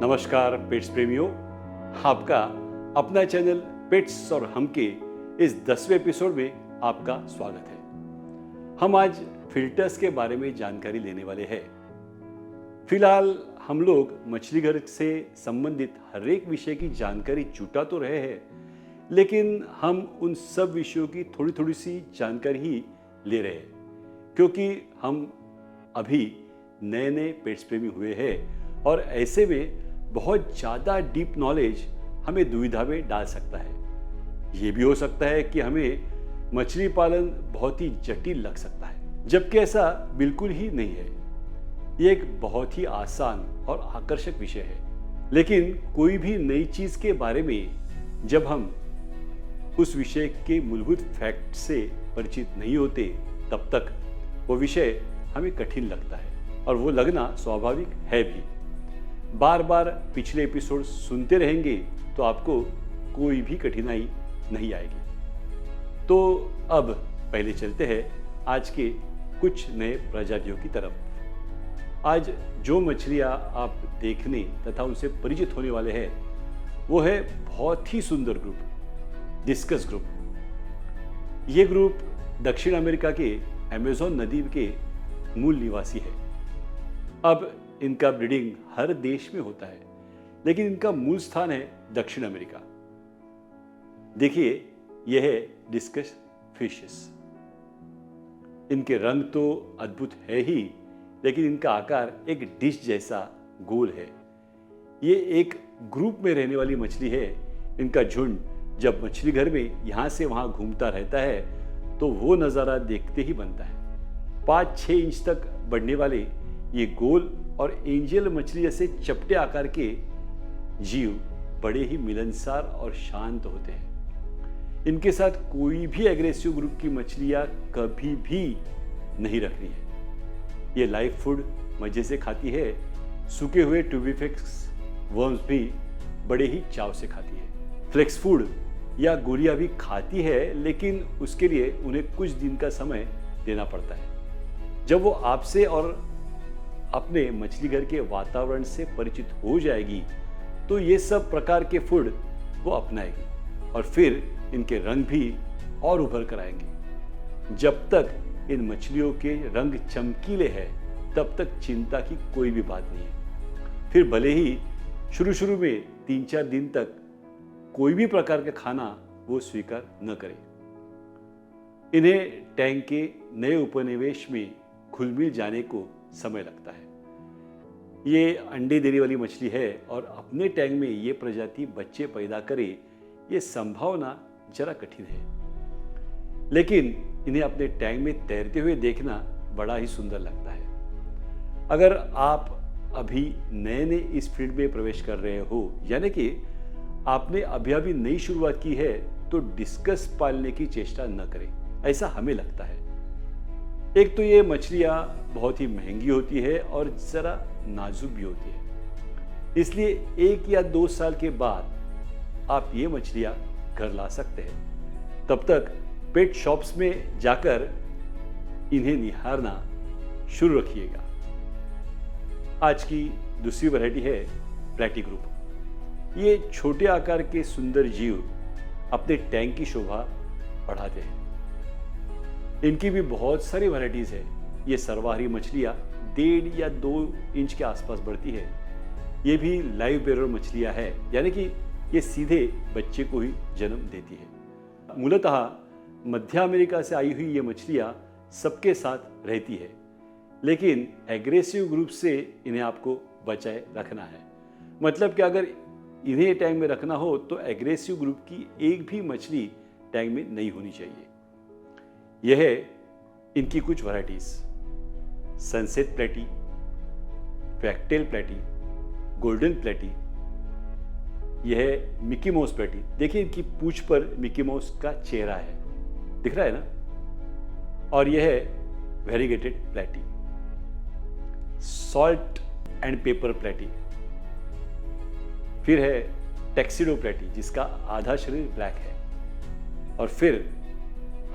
नमस्कार पेट्स प्रेमियों, आपका अपना चैनल पेट्स और हम के इस 10वें एपिसोड में आपका स्वागत है। हम आज फिल्टर्स के बारे में जानकारी लेने वाले हैं। फिलहाल हम लोग मछली घर से संबंधित हर एक विषय की जानकारी जुटा तो रहे हैं, लेकिन हम उन सब विषयों की थोड़ी थोड़ी सी जानकारी ही ले रहे हैं, क्योंकि हम अभी नए नए पेट्स प्रेमी हुए हैं और ऐसे में बहुत ज़्यादा डीप नॉलेज हमें दुविधा में डाल सकता है। ये भी हो सकता है कि हमें मछली पालन बहुत ही जटिल लग सकता है, जबकि ऐसा बिल्कुल ही नहीं है। ये एक बहुत ही आसान और आकर्षक विषय है, लेकिन कोई भी नई चीज़ के बारे में जब हम उस विषय के मूलभूत फैक्ट से परिचित नहीं होते, तब तक वो विषय हमें कठिन लगता है और वो लगना स्वाभाविक है भी। बार बार पिछले एपिसोड सुनते रहेंगे तो आपको कोई भी कठिनाई नहीं आएगी। तो अब पहले चलते हैं आज के कुछ नए प्रजातियों की तरफ। आज जो मछलियां आप देखने तथा उनसे परिचित होने वाले हैं वो है बहुत ही सुंदर ग्रुप, डिस्कस ग्रुप। ये ग्रुप दक्षिण अमेरिका के अमेज़न नदी के मूल निवासी है। अब इनका ब्रीडिंग हर देश में होता है, लेकिन इनका मूल स्थान है दक्षिण अमेरिका। देखिए, यह है डिस्कस फिशेस। इनके रंग तो अद्भुत है ही, लेकिन इनका आकार एक डिश जैसा गोल है। ये एक ग्रुप में रहने वाली मछली है। इनका झुंड जब मछली घर में यहाँ से वहाँ घूमता रहता है तो वो नज़ारा देखते ही बनता है। 5-6 इंच तक बढ़ने वाले ये गोल और एंजल मछली जैसे चपटे आकार के जीव बड़े ही मिलनसार और शांत होते हैं। इनके साथ कोई भी एग्रेसिव ग्रुप की मछलियां कभी भी नहीं रखनी है। ये लाइव फूड मजे से खाती है। सूखे हुए ट्यूबिफिक्स वर्म्स भी बड़े ही चाव से खाती है। फ्लेक्स फूड या गोलियां भी खाती है, लेकिन उसके लिए उन्हें कुछ दिन का समय देना पड़ता है। जब वो आपसे और अपने मछली घर के वातावरण से परिचित हो जाएगी तो ये सब प्रकार के फूड वो अपनाएगी और फिर इनके रंग भी और उभर कर आएंगे। जब तक इन मछलियों के रंग चमकीले हैं तब तक चिंता की कोई भी बात नहीं है। फिर भले ही शुरू में 3-4 दिन तक कोई भी प्रकार का खाना वो स्वीकार न करें। इन्हें टैंक के नए उपनिवेश में घुल मिल जाने को समय लगता है। ये अंडे देने वाली मछली है और अपने टैंक में ये प्रजाति बच्चे पैदा करे, ये संभावना जरा कठिन है। लेकिन इन्हें अपने टैंक में तैरते हुए देखना बड़ा ही सुंदर लगता है। अगर आप अभी नए नए इस फील्ड में प्रवेश कर रहे हो, यानी कि आपने अभी नई शुरुआत की है, तो डिस्कस पालने की चेष्टा न करें, ऐसा हमें लगता है। एक तो ये मछलियाँ बहुत ही महंगी होती है और ज़रा नाजुक भी होती है, इसलिए 1 या 2 साल के बाद आप ये मछलियाँ घर ला सकते हैं। तब तक पेट शॉप्स में जाकर इन्हें निहारना शुरू रखिएगा। आज की दूसरी वैरायटी है प्लैटी ग्रुप। ये छोटे आकार के सुंदर जीव अपने टैंक की शोभा बढ़ाते हैं। इनकी भी बहुत सारी वैरायटीज है। ये सर्वाहारी मछलियाँ 1.5 या 2 इंच के आसपास बढ़ती है। ये भी लाइव बेरर मछलियाँ है, यानी कि ये सीधे बच्चे को ही जन्म देती है। मूलतः मध्य अमेरिका से आई हुई ये मछलियाँ सबके साथ रहती है, लेकिन एग्रेसिव ग्रुप से इन्हें आपको बचाए रखना है। मतलब कि अगर इन्हें टैंक में रखना हो तो एग्रेसिव ग्रुप की एक भी मछली टैंक में नहीं होनी चाहिए। यह है इनकी कुछ वैरायटीज: सनसेट प्लेटी, वैकटेल प्लेटी, गोल्डन प्लेटी, यह है मिकी माउस प्लेटी। देखिए इनकी पूंछ पर मिकी माउस का चेहरा है, दिख रहा है ना। और यह है वेरीगेटेड प्लेटी, सॉल्ट एंड पेपर प्लेटी। फिर है टैक्सिडो प्लेटी जिसका आधा शरीर ब्लैक है। और फिर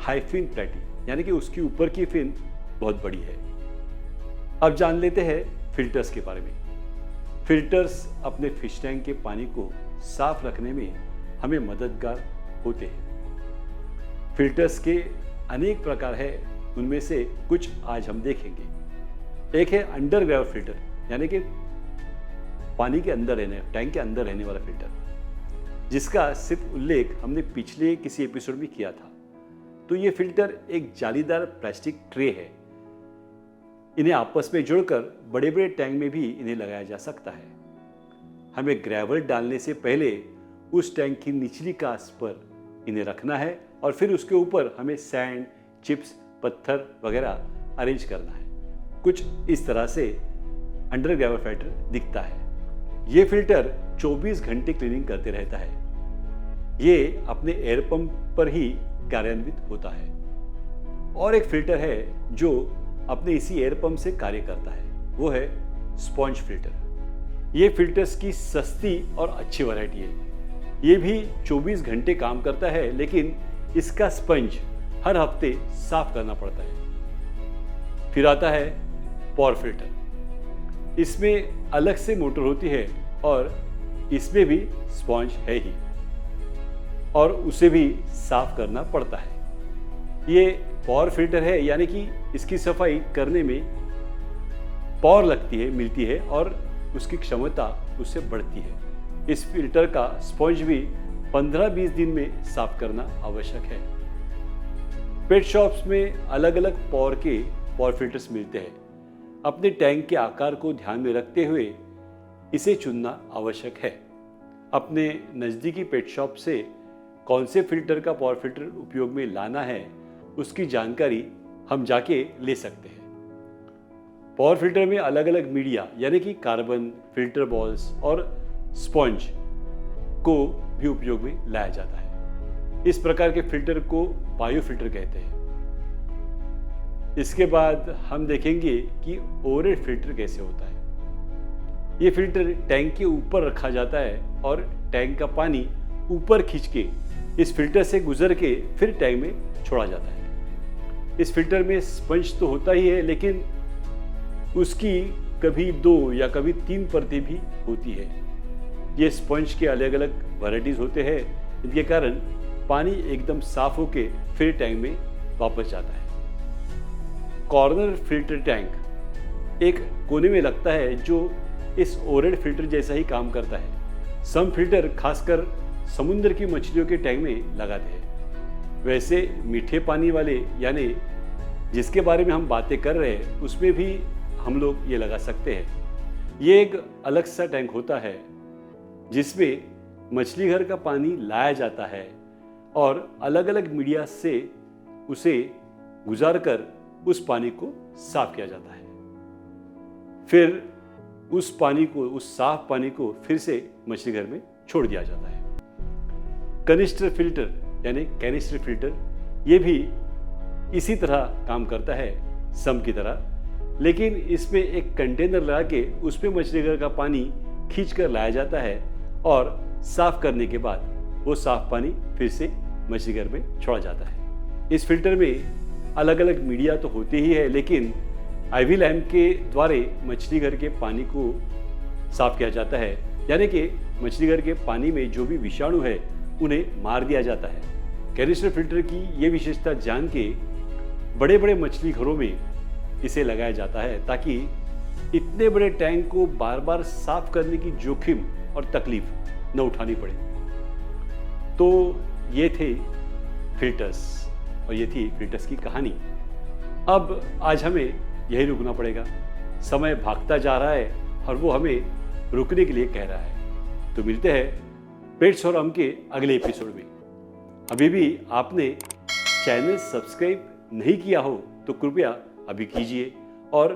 हाईफिन प्लेटी, यानी कि उसकी ऊपर की फिन बहुत बड़ी है। अब जान लेते हैं फिल्टर्स के बारे में। फिल्टर्स अपने फिश टैंक के पानी को साफ रखने में हमें मददगार होते हैं। फिल्टर्स के अनेक प्रकार हैं, उनमें से कुछ आज हम देखेंगे। एक है अंडरग्राउंड फिल्टर, यानी कि पानी के अंदर रहने, टैंक के अंदर रहने वाला फिल्टर, जिसका सिर्फ उल्लेख हमने पिछले किसी एपिसोड में किया था। तो ये फिल्टर एक जालीदार प्लास्टिक ट्रे है। इन्हें आपस में जोड़कर बड़े बड़े टैंक में भी इन्हें लगाया जा सकता है। हमें ग्रेवल डालने से पहले उस टैंक की निचली कास्ट पर इन्हें रखना है और फिर उसके ऊपर हमें सैंड, चिप्स, पत्थर वगैरह अरेंज करना है। कुछ इस तरह से अंडरग्राउंड फिल्टर दिखता है। ये फिल्टर 24 घंटे क्लीनिंग करते रहता है। ये अपने एयर पंप पर ही कार्यान्वित होता है। और एक फिल्टर है जो अपने इसी एयर पंप से कार्य करता है, वो है स्पॉन्ज फिल्टर। ये फिल्टर्स की सस्ती और अच्छी वैरायटी है। ये भी 24 घंटे काम करता है, लेकिन इसका स्पंज हर हफ्ते साफ करना पड़ता है। फिर आता है पॉर फिल्टर। इसमें अलग से मोटर होती है और इसमें भी स्पॉन्ज है ही, और उसे भी साफ करना पड़ता है। ये पॉर फिल्टर है, यानी कि इसकी सफाई करने में पॉर मिलती है और उसकी क्षमता उससे बढ़ती है। इस फिल्टर का स्पॉन्ज भी 15-20 दिन में साफ करना आवश्यक है। पेट शॉप्स में अलग अलग पॉर फिल्टर्स मिलते हैं। अपने टैंक के आकार को ध्यान में रखते हुए इसे चुनना आवश्यक है। अपने नज़दीकी पेट शॉप से कौन से फिल्टर का पॉर फिल्टर उपयोग में लाना है, उसकी जानकारी हम जाके ले सकते हैं। पॉर फिल्टर में अलग अलग मीडिया, यानी कि कार्बन, फिल्टर बॉल्स और स्पॉन्ज को भी उपयोग में लाया जाता है। इस प्रकार के फिल्टर को बायो फिल्टर कहते हैं। इसके बाद हम देखेंगे कि ओवरहेड फिल्टर कैसे होता है। ये फिल्टर टैंक के ऊपर रखा जाता है और टैंक का पानी ऊपर खींच के इस फिल्टर से गुजर के फिर टैंक में छोड़ा जाता है। इस फिल्टर में स्पंज तो होता ही है, लेकिन उसकी कभी 2 या कभी 3 परतें भी होती है। ये स्पंज के अलग अलग वैराइटीज होते हैं, इनके कारण पानी एकदम साफ होके फिर टैंक में वापस जाता है। कॉर्नर फिल्टर टैंक एक कोने में लगता है जो इस ओवरहेड फिल्टर जैसा ही काम करता है। सम फिल्टर खासकर समुद्र की मछलियों के टैंक में लगाते हैं। वैसे मीठे पानी वाले, यानी जिसके बारे में हम बातें कर रहे हैं, उसमें भी हम लोग ये लगा सकते हैं। ये एक अलग सा टैंक होता है जिसमें मछली घर का पानी लाया जाता है और अलग अलग मीडिया से उसे गुजार कर उस पानी को साफ किया जाता है। फिर उस साफ पानी को फिर से मछली घर में छोड़ दिया जाता है। कनिस्टर फिल्टर यानी कैनिस्टर फिल्टर, ये भी इसी तरह काम करता है सम की तरह, लेकिन इसमें एक कंटेनर लगा के उसमें मछली घर का पानी खींच कर लाया जाता है और साफ करने के बाद वो साफ पानी फिर से मछली घर में छोड़ा जाता है। इस फिल्टर में अलग अलग मीडिया तो होते ही है, लेकिन आईवी लैम्प के द्वारा मछली घर के पानी को साफ किया जाता है, यानी कि मछली घर के पानी में जो भी विषाणु है उन्हें मार दिया जाता है। कैनिस्टर फिल्टर की ये विशेषता जान के बड़े बड़े मछली घरों में इसे लगाया जाता है, ताकि इतने बड़े टैंक को बार बार साफ करने की जोखिम और तकलीफ न उठानी पड़े। तो ये थे फिल्टर्स। और ये थी फ्लिंटस की कहानी। अब आज हमें यही रुकना पड़ेगा। समय भागता जा रहा है और वो हमें रुकने के लिए कह रहा है। तो मिलते हैं पेट्स और हम के अगले एपिसोड में। अभी भी आपने चैनल सब्सक्राइब नहीं किया हो तो कृपया अभी कीजिए और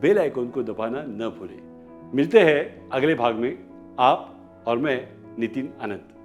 बेल आइकन को दबाना न भूलें। मिलते हैं अगले भाग में, आप और मैं, नितिन आनंद।